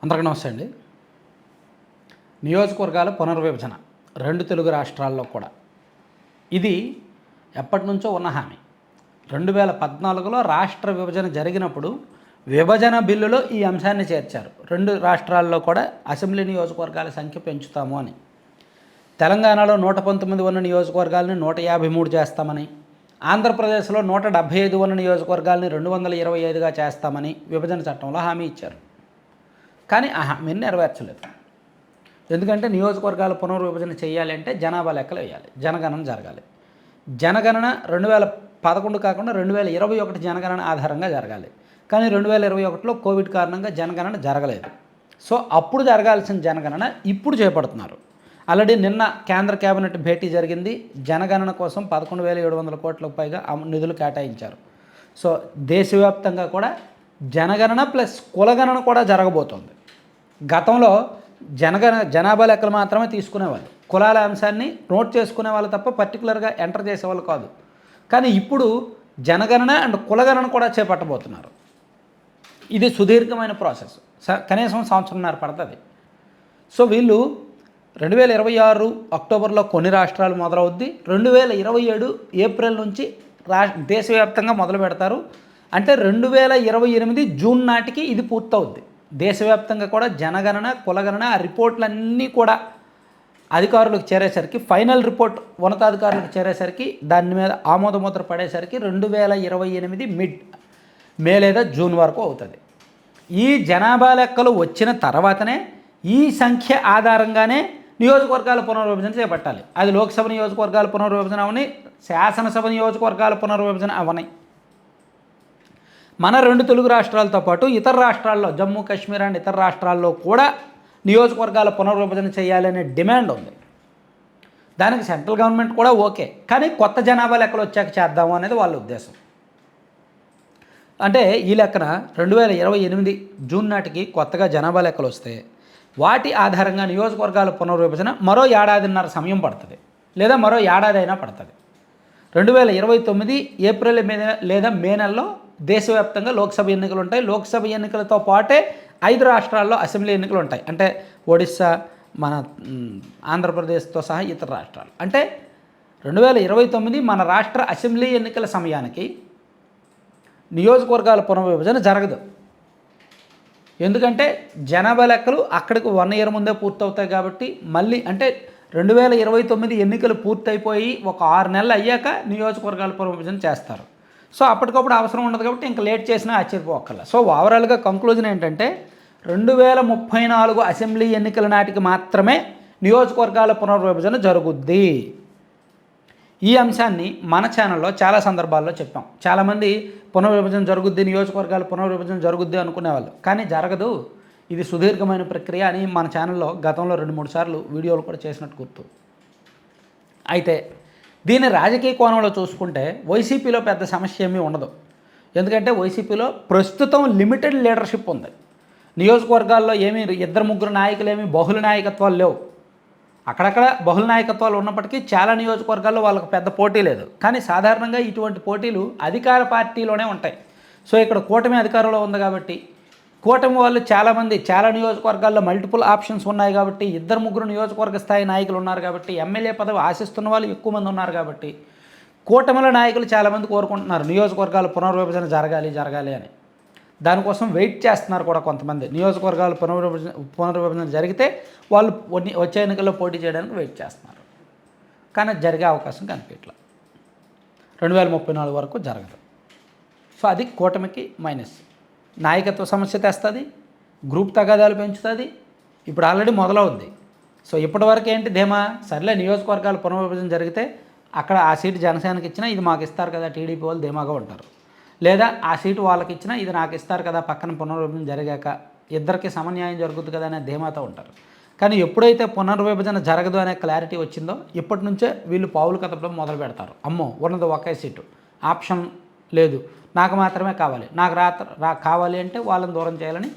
అందరికీ నమస్తే అండి. నియోజకవర్గాల పునర్విభజన 2 తెలుగు రాష్ట్రాల్లో కూడా ఇది ఎప్పటి నుంచో ఉన్న హామీ. 2014లో రాష్ట్ర విభజన జరిగినప్పుడు విభజన బిల్లులో ఈ అంశాన్ని చేర్చారు. 2 రాష్ట్రాల్లో కూడా అసెంబ్లీ నియోజకవర్గాల సంఖ్య పెంచుతాము అని. తెలంగాణలో 119 ఉన్న నియోజకవర్గాలని 153 చేస్తామని, ఆంధ్రప్రదేశ్లో 175 ఉన్న నియోజకవర్గాలని 225గా చేస్తామని విభజన చట్టంలో హామీ ఇచ్చారు. కానీ ఆ హామీని నెరవేర్చలేదు. ఎందుకంటే నియోజకవర్గాల పునర్విభజన చేయాలి అంటే జనాభా లెక్కలు వేయాలి, జనగణన జరగాలి. జనగణన 2011 కాకుండా 2021 జనగణన ఆధారంగా జరగాలి. కానీ 2021లో కోవిడ్ కారణంగా జనగణన జరగలేదు. సో అప్పుడు జరగాల్సిన జనగణన ఇప్పుడు చేపడుతున్నారు. ఆల్రెడీ నిన్న కేంద్ర కేబినెట్ భేటీ జరిగింది. జనగణన కోసం 11,700 కోట్లకు పైగా నిధులు కేటాయించారు. సో దేశవ్యాప్తంగా కూడా జనగణన ప్లస్ కులగణన కూడా జరగబోతోంది. గతంలో జనాభా లెక్కలు మాత్రమే తీసుకునేవాళ్ళు, కులాల అంశాన్ని నోట్ చేసుకునే వాళ్ళు తప్ప పర్టికులర్గా ఎంటర్ చేసేవాళ్ళు కాదు. కానీ ఇప్పుడు జనగణన అండ్ కులగణన కూడా చేపట్టబోతున్నారు. ఇది సుదీర్ఘమైన ప్రాసెస్, కనీసం సంవత్సరంన్నర పడుతుంది. సో వీళ్ళు 2026 అక్టోబర్లో కొన్ని రాష్ట్రాలు మొదలవుద్ది, 2027 ఏప్రిల్ నుంచి దేశవ్యాప్తంగా మొదలు పెడతారు. అంటే 2028 జూన్ నాటికి ఇది పూర్తవుద్ది. దేశవ్యాప్తంగా కూడా జనగణన కులగణన ఆ రిపోర్ట్లన్నీ కూడా అధికారులకు చేరేసరికి, ఫైనల్ రిపోర్ట్ ఉన్నతాధికారులకు చేరేసరికి, దాని మీద ఆమోదముద్ర పడేసరికి 2028 మే లేదా జూన్ వరకు అవుతుంది. ఈ జనాభా లెక్కలు వచ్చిన తర్వాతనే ఈ సంఖ్య ఆధారంగానే నియోజకవర్గాల పునర్విభజన చేపట్టాలి. అది లోక్సభ నియోజకవర్గాల పునర్విభజన అవని, శాసనసభ నియోజకవర్గాల పునర్విభజన అవని. మన 2 తెలుగు రాష్ట్రాలతో పాటు ఇతర రాష్ట్రాల్లో, జమ్మూ కాశ్మీర్ అండ్ ఇతర రాష్ట్రాల్లో కూడా నియోజకవర్గాల పునర్విభజన చేయాలనే డిమాండ్ ఉంది. దానికి సెంట్రల్ గవర్నమెంట్ కూడా ఓకే, కానీ కొత్త జనాభా లెక్కలు వచ్చాక చేద్దాము అనేది వాళ్ళ ఉద్దేశం. అంటే ఈ లెక్కన 2028 జూన్ నాటికి కొత్తగా జనాభా లెక్కలు వస్తే వాటి ఆధారంగా నియోజకవర్గాల పునర్విభజన మరో ఏడాదిన్నర సమయం పడుతుంది, లేదా మరో ఏడాది అయినా పడుతుంది. 2029 ఏప్రిల్ లేదా మే నెలలో దేశవ్యాప్తంగా లోక్సభ ఎన్నికలు ఉంటాయి. లోక్సభ ఎన్నికలతో పాటే 5 రాష్ట్రాల్లో అసెంబ్లీ ఎన్నికలు ఉంటాయి. అంటే ఒడిస్సా, మన ఆంధ్రప్రదేశ్తో సహా ఇతర రాష్ట్రాలు. అంటే 2029 మన రాష్ట్ర అసెంబ్లీ ఎన్నికల సమయానికి నియోజకవర్గాల పునర్విభజన జరగదు. ఎందుకంటే జనాభా లెక్కలు అక్కడికి 1 ఇయర్ ముందే పూర్తవుతాయి కాబట్టి, మళ్ళీ అంటే 2029 ఎన్నికలు పూర్తయిపోయి ఒక 6 నెలలు అయ్యాక నియోజకవర్గాల పునర్విభజన చేస్తారు. సో అప్పటికప్పుడు అవసరం ఉండదు కాబట్టి ఇంకా లేట్ చేసినా ఆశ్చర్యపోకర్లా. సో ఓవరాల్గా కంక్లూజన్ ఏంటంటే 2034 అసెంబ్లీ ఎన్నికల నాటికి మాత్రమే నియోజకవర్గాల పునర్విభజన జరుగుద్ది. ఈ అంశాన్ని మన ఛానల్లో చాలా సందర్భాల్లో చెప్పాం. చాలామంది పునర్విభజన జరుగుద్ది, నియోజకవర్గాల పునర్విభజన జరుగుద్ది అనుకునేవాళ్ళు, కానీ జరగదు, ఇది సుదీర్ఘమైన ప్రక్రియ అని మన ఛానల్లో గతంలో 2-3 సార్లు వీడియోలు కూడా చేసినట్టు గుర్తు. అయితే దీన్ని రాజకీయ కోణంలో చూసుకుంటే వైసీపీలో పెద్ద సమస్య ఏమీ ఉండదు. ఎందుకంటే వైసీపీలో ప్రస్తుతం లిమిటెడ్ లీడర్షిప్ ఉంది. నియోజకవర్గాల్లో ఏమీ 2-3 నాయకులు ఏమీ బహుళ నాయకత్వాలు లేవు. అక్కడక్కడ బహుళ నాయకత్వాలు ఉన్నప్పటికీ చాలా నియోజకవర్గాల్లో వాళ్ళకు పెద్ద పోటీ లేదు. కానీ సాధారణంగా ఇటువంటి పోటీలు అధికార పార్టీలోనే ఉంటాయి. సో ఇక్కడ కూటమి అధికారంలో ఉంది కాబట్టి, కూటమి వాళ్ళు చాలామంది చాలా నియోజకవర్గాల్లో మల్టిపుల్ ఆప్షన్స్ ఉన్నాయి కాబట్టి, 2-3 నియోజకవర్గ స్థాయి నాయకులు ఉన్నారు కాబట్టి, ఎమ్మెల్యే పదవి ఆశిస్తున్న వాళ్ళు ఎక్కువ మంది ఉన్నారు కాబట్టి, కూటమిల నాయకులు చాలామంది కోరుకుంటున్నారు నియోజకవర్గాల పునర్విభజన జరగాలి అని. దానికోసం వెయిట్ చేస్తున్నారు కూడా కొంతమంది. నియోజకవర్గాల పునర్విభజన జరిగితే వాళ్ళు వచ్చే ఎన్నికల్లో పోటీ చేయడానికి వెయిట్ చేస్తున్నారు. కానీ జరిగే అవకాశం కనిపించట్లా. 2034 వరకు జరగదు. సో అది కూటమికి మైనస్. నాయకత్వ సమస్య తెస్తుంది, గ్రూప్ తగాదాలు పెంచుతుంది. ఇప్పుడు ఆల్రెడీ మొదలవుద్ది. సో ఇప్పటివరకు ఏంటి ధీమా, సర్లే నియోజకవర్గాల పునర్విభజన జరిగితే అక్కడ ఆ సీటు జనసేనకి ఇచ్చినా ఇది మాకు ఇస్తారు కదా, టీడీపీ వాళ్ళు ధీమాగా ఉంటారు. లేదా ఆ సీటు వాళ్ళకి ఇచ్చినా ఇది నాకు ఇస్తారు కదా, పక్కన పునర్విభజన జరిగాక ఇద్దరికి సమన్యాయం జరుగుతుంది కదా అనే ధీమాతో ఉంటారు. కానీ ఎప్పుడైతే పునర్విభజన జరగదు అనే క్లారిటీ వచ్చిందో ఇప్పటి నుంచే వీళ్ళు పావులు కదపడం మొదలు పెడతారు. అమ్మో ఉన్నది ఒకే సీటు, ఆప్షన్ లేదు, నాకు మాత్రమే కావాలి, నాకు కావాలి అంటే వాళ్ళని దూరం చేయాలని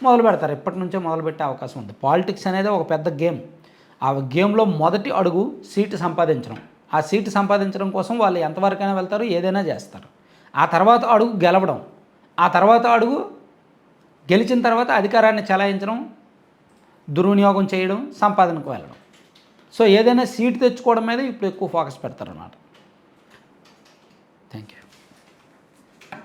మొదలు పెడతారు. ఇప్పటి నుంచే మొదలుపెట్టే అవకాశం ఉంది. పాలిటిక్స్ అనేది ఒక పెద్ద గేమ్. ఆ గేమ్లో మొదటి అడుగు సీటు సంపాదించడం. ఆ సీటు సంపాదించడం కోసం వాళ్ళు ఎంతవరకైనా వెళ్తారు, ఏదైనా చేస్తారు. ఆ తర్వాత అడుగు గెలవడం, ఆ తర్వాత అడుగు గెలిచిన తర్వాత అధికారాన్ని చెలాయించడం, దుర్వినియోగం చేయడం, సంపాదనకు వెళ్ళడం. సో ఏదైనా సీటు తెచ్చుకోవడం మీద ఇప్పుడు ఎక్కువ ఫోకస్ పెడతారన్నమాట. Thank you.